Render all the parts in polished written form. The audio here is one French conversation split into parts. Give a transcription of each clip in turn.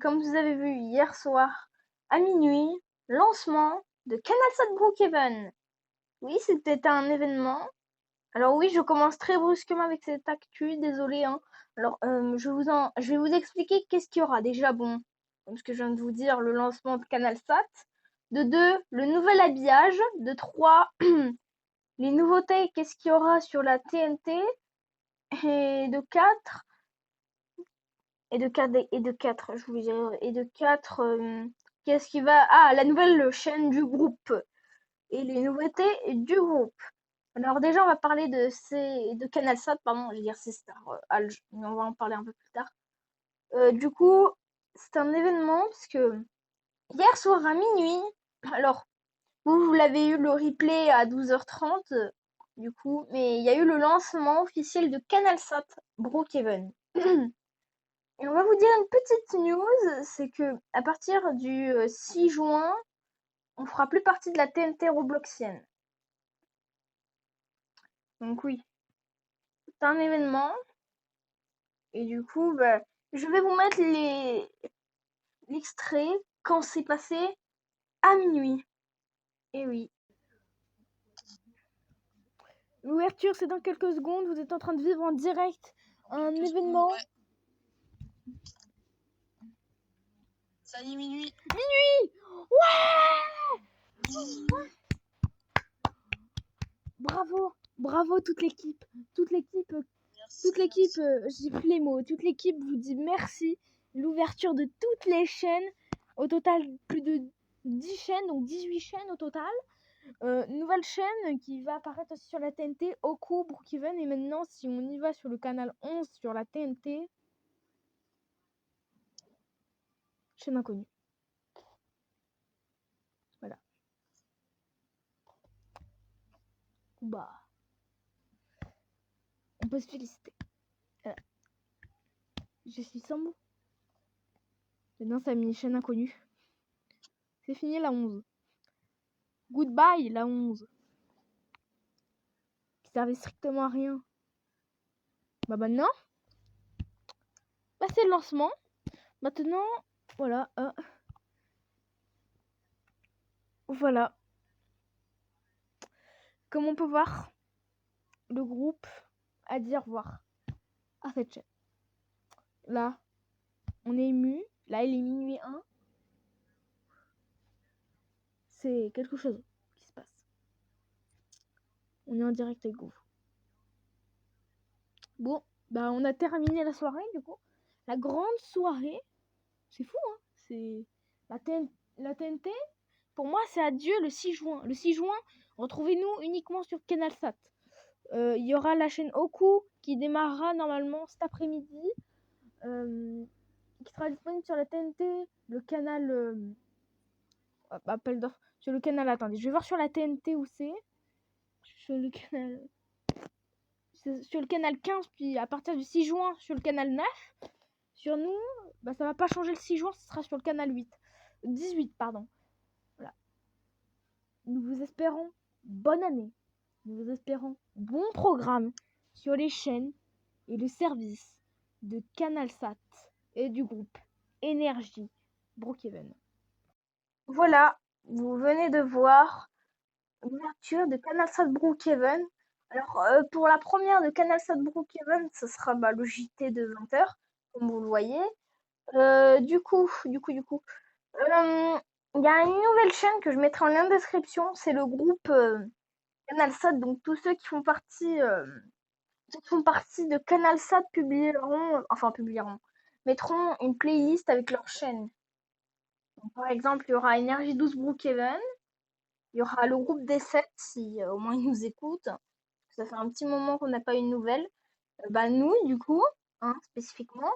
comme vous avez vu hier soir à minuit, lancement de CanalSat Brookhaven. Oui, c'était un événement. Alors oui, je commence très brusquement avec cette actu, désolé, hein. Alors, je vais vous expliquer qu'est-ce qu'il y aura. Déjà, bon, comme ce que je viens de vous dire, le lancement de CanalSat. De 2, le nouvel habillage. De 3, les nouveautés, qu'est-ce qu'il y aura sur la TNT. Et de 4, je vous dirais, et de 4, qu'est-ce qui va... Ah, la nouvelle chaîne du groupe et les nouveautés du groupe. Alors déjà, on va parler de CanalSat, pardon, je vais dire c'est Star Alge, mais on va en parler un peu plus tard. Du coup, c'est un événement parce que hier soir à minuit, alors vous l'avez eu le replay à 12h30, du coup, mais il y a eu le lancement officiel de CanalSat Brookhaven. Et on va vous dire une petite news, c'est que à partir du 6 juin, on fera plus partie de la TNT Robloxienne. Donc oui, c'est un événement. Et du coup, bah, je vais vous mettre l'extrait quand c'est passé à minuit. Et oui. L'ouverture, c'est dans quelques secondes. Vous êtes en train de vivre en direct un événement. Ouais. Ça y est, minuit. Minuit. Ouais. Bravo, bravo toute l'équipe. Toute l'équipe, j'ai plus les mots. Toute l'équipe vous dit merci. L'ouverture de toutes les chaînes. Au total, plus de 10 chaînes, donc 18 chaînes au total. Nouvelle chaîne qui va apparaître aussi sur la TNT, Oku, Brookhaven. Et maintenant, si on y va sur le canal 11 sur la TNT, chaîne inconnue. Voilà. Bah, on peut se féliciter. Je suis sans mots. Maintenant, ça a mis chaîne inconnue. C'est fini la 11. Goodbye la 11. Qui servait strictement à rien. Bah maintenant, c'est le lancement. Maintenant, voilà. Voilà. Comme on peut voir, le groupe a dit au revoir à cette chaîne. Là, on est ému. Là, il est minuit 1. C'est quelque chose qui se passe. On est en direct avec vous. Bon, bah on a terminé la soirée du coup. La grande soirée. C'est fou, hein. C'est la TNT. Pour moi, c'est adieu le 6 juin. Le 6 juin, retrouvez-nous uniquement sur CanalSat. Il y aura la chaîne Oku qui démarrera normalement cet après-midi. Qui sera disponible sur la TNT, le canal appel d'offres, sur le canal, attendez, je vais voir sur la TNT où c'est, sur le canal 15, puis à partir du 6 juin sur le canal 9, sur nous, ça va pas changer le 6 juin, ce sera sur le canal 18, pardon. Voilà. Nous vous espérons bonne année, nous vous espérons bon programme sur les chaînes et le service de CanalSat et du groupe Énergie Brookhaven. Voilà, vous venez de voir l'ouverture de CanalSat Brookhaven. Alors, pour la première de CanalSat Brookhaven, ce sera le JT de 20h, comme vous le voyez. Du coup, il y a une nouvelle chaîne que je mettrai en lien de description, c'est le groupe CanalSat, donc tous ceux qui font partie de CanalSat mettront une playlist avec leur chaîne. Donc, par exemple, il y aura Énergie 12 Brookhaven, il y aura le groupe des 7 si au moins ils nous écoutent. Ça fait un petit moment qu'on n'a pas eu de nouvelles. Nous, du coup, hein, spécifiquement.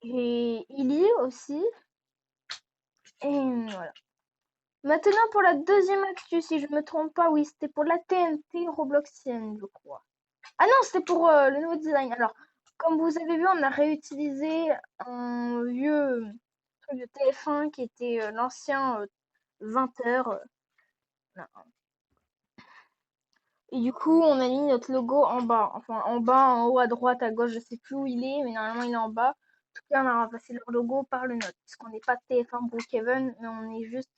Et Illy aussi. Et voilà. Maintenant, pour la deuxième actu, si je me trompe pas, oui, c'était pour la TNT Robloxienne, je crois. Ah non, c'était pour le nouveau design. Alors, comme vous avez vu, on a réutilisé un vieux truc de TF1 qui était l'ancien 20h. Et du coup, on a mis notre logo en bas. Enfin, en bas, en haut, à droite, à gauche, je sais plus où il est, mais normalement, il est en bas. tout cas, on a remplacé leur logo par le nôtre, puisqu'on n'est pas TF1 Brookhaven, mais on est juste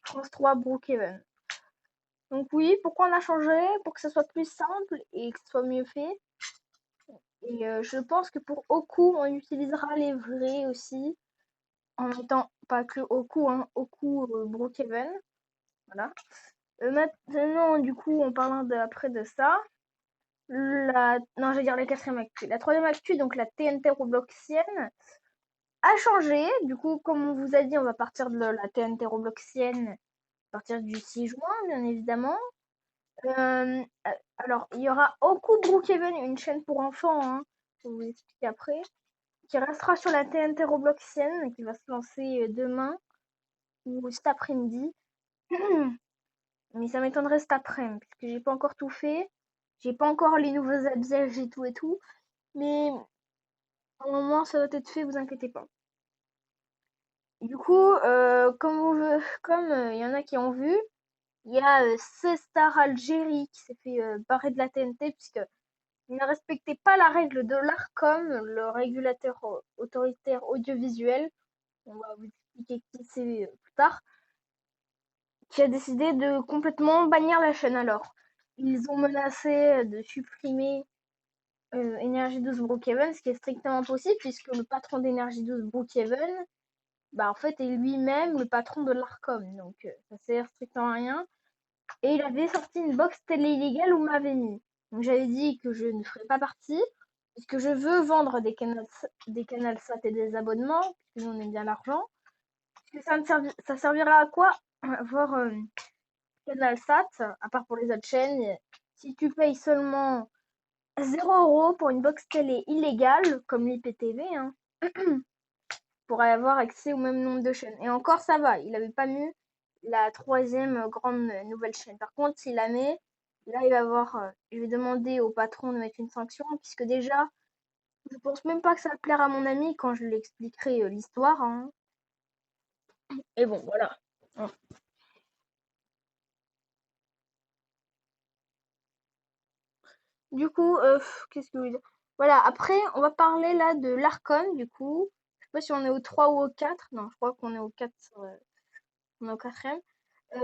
France 3 Brookhaven. Donc oui, pourquoi on a changé? Pour que ça soit plus simple et que ce soit mieux fait. Et je pense que pour Oku, on utilisera les vrais aussi, en mettant pas que Oku, hein, Oku Brookhaven. Voilà. Maintenant, du coup, on parlera après de ça. Non, je vais dire la quatrième actu. La troisième actu, donc la TNT Robloxienne, a changé. Du coup, comme on vous a dit, on va partir de la TNT Robloxienne à partir du 6 juin, bien évidemment. Alors, il y aura Oku Brookhaven, une chaîne pour enfants, hein, je vais vous expliquer après, qui restera sur la TNT Robloxienne, qui va se lancer demain ou cet après-midi. Mais ça m'étonnerait cet après-midi, puisque j'ai pas encore tout fait. J'ai pas encore les nouveaux habillages et tout et tout. Mais au moment ça doit être fait, vous inquiétez pas. Du coup, comme il y en a qui ont vu, il y a C-Star Algérie qui s'est fait barrer de la TNT puisque il ne respectait pas la règle de l'ARCOM, le régulateur autoritaire audiovisuel. On va vous expliquer qui c'est plus tard. Qui a décidé de complètement bannir la chaîne alors. Ils ont menacé de supprimer Energy 12 Brookhaven, ce qui est strictement possible puisque le patron d'Energy 12 Brookhaven, bah en fait est lui-même le patron de l'ARCOM, donc ça sert strictement à rien. Et il avait sorti une box télé illégale où m'avait mis. Donc j'avais dit que je ne ferais pas partie, puisque je veux vendre des canals SAT et des abonnements, puisque nous on aime bien l'argent. Ça servira à quoi avoir CanalSat, à part pour les autres chaînes, si tu payes seulement 0 € pour une box télé illégale, comme l'IPTV, hein, pour avoir accès au même nombre de chaînes. Et encore, ça va, il n'avait pas mis la troisième grande nouvelle chaîne. Par contre, s'il la met, là, il va avoir. Je vais demander au patron de mettre une sanction, puisque déjà, je pense même pas que ça va plaire à mon ami quand je lui expliquerai l'histoire. Hein. Et bon, voilà. Du coup, qu'est-ce que je veux dire? Voilà, après, on va parler là de l'Arcom, du coup. Je sais pas si on est au 3 ou au 4. Non, je crois qu'on est au 4. On est au quatrième.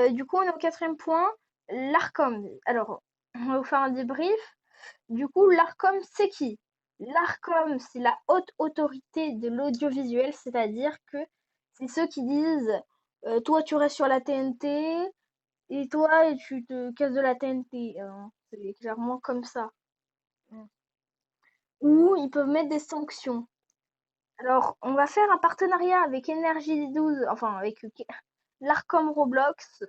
Du coup, on est au quatrième point. L'Arcom. Alors, on va vous faire un débrief. Du coup, l'Arcom, c'est qui? L'Arcom, c'est la haute autorité de l'audiovisuel, c'est-à-dire que c'est ceux qui disent toi, tu restes sur la TNT et toi, tu te casses de la TNT. C'est clairement comme ça. Ou ils peuvent mettre des sanctions. Alors, on va faire un partenariat avec Energy 12, enfin avec l'Arcom Roblox,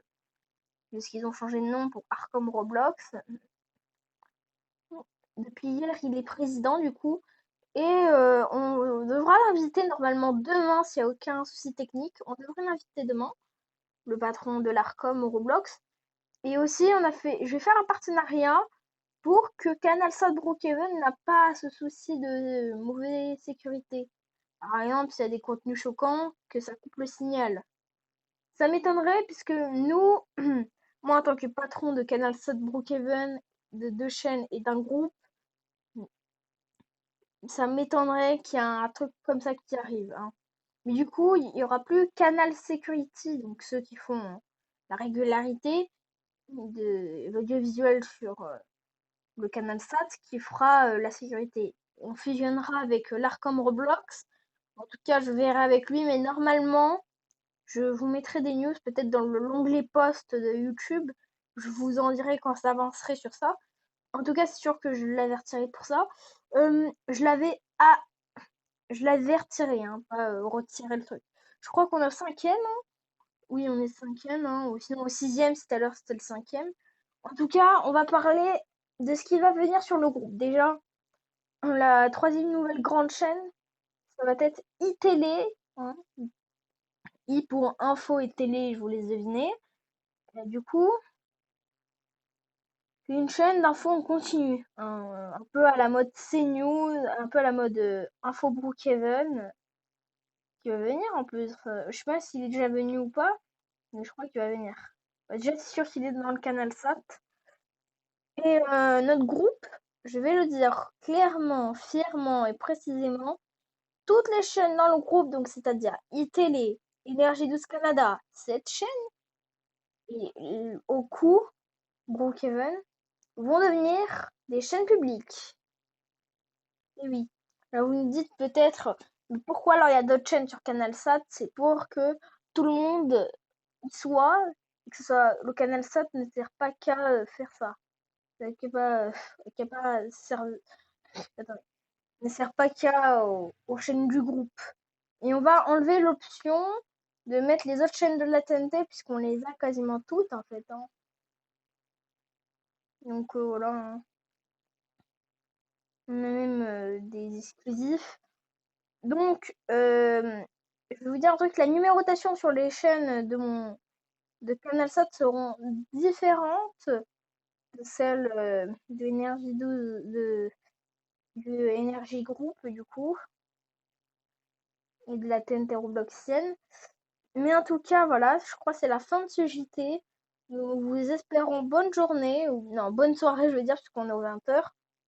puisqu'ils ont changé de nom pour Arcom Roblox. Depuis hier, il est président du coup. Et on devra l'inviter normalement demain s'il n'y a aucun souci technique. On devrait l'inviter demain, le patron de l'Arcom Roblox. Et aussi, je vais faire un partenariat pour que CanalSat Brookhaven n'a pas ce souci de mauvaise sécurité. Par exemple, s'il y a des contenus choquants, que ça coupe le signal. Ça m'étonnerait puisque nous, moi en tant que patron de CanalSat Brookhaven, de 2 chaînes et d'un groupe, ça m'étonnerait qu'il y ait un truc comme ça qui arrive. Hein. Mais du coup, il y aura plus Canal Security, donc ceux qui font la régularité de l'audiovisuel sur le canal SAT, qui fera la sécurité. On fusionnera avec l'Arcom Roblox. En tout cas, je verrai avec lui, mais normalement, je vous mettrai des news peut-être dans l'onglet post de YouTube. Je vous en dirai quand ça avancerait sur ça. En tout cas, c'est sûr que je l'avertirai pour ça. Je l'avais retiré, hein, pas retirer le truc. Je crois qu'on est au cinquième. Hein. Oui, on est cinquième. Hein, ou sinon au sixième, tout à l'heure c'était le cinquième. En tout cas, on va parler de ce qui va venir sur le groupe. Déjà, la troisième nouvelle grande chaîne, ça va être iTélé. Hein. I pour info et télé, je vous les devinez. Et du coup, c'est une chaîne d'infos en continu. Un peu à la mode CNews, un peu à la mode Info Brookhaven, qui va venir en plus. Je sais pas s'il est déjà venu ou pas, mais je crois qu'il va venir. Déjà, c'est sûr qu'il est dans le canal SAT. Et notre groupe, je vais le dire clairement, fièrement et précisément, toutes les chaînes dans le groupe, donc c'est-à-dire iTélé, Énergie 12 Canada, cette chaîne, et au coup, Brookhaven, vont devenir des chaînes publiques. Et oui. Alors vous me dites peut-être, mais pourquoi alors il y a d'autres chaînes sur CanalSat? C'est pour que tout le monde y soit, et que ce soit le CanalSat ne sert pas qu'à faire ça. Qu'à pas attendez, ne sert pas qu'à aux chaînes du groupe. Et on va enlever l'option de mettre les autres chaînes de la TNT puisqu'on les a quasiment toutes en fait. Hein. Donc voilà. Hein. On a même des exclusifs. Donc, je vais vous dire un truc, la numérotation sur les chaînes de CanalSat seront différentes de celles de Énergie 12, du Énergie Group du coup, et de la TNT Robloxienne. Mais en tout cas, voilà, je crois que c'est la fin de ce JT. Nous vous espérons bonne journée, ou non, bonne soirée, je veux dire, puisqu'on est aux 20h.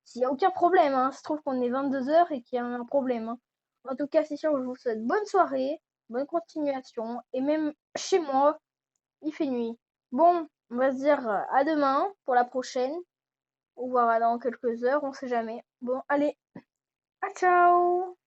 S'il n'y a aucun problème, hein, se trouve qu'on est 22h et qu'il y a un problème. Hein. En tout cas, c'est sûr, je vous souhaite bonne soirée, bonne continuation, et même chez moi, il fait nuit. Bon, on va se dire à demain pour la prochaine, ou voilà dans quelques heures, on sait jamais. Bon, allez, à ciao!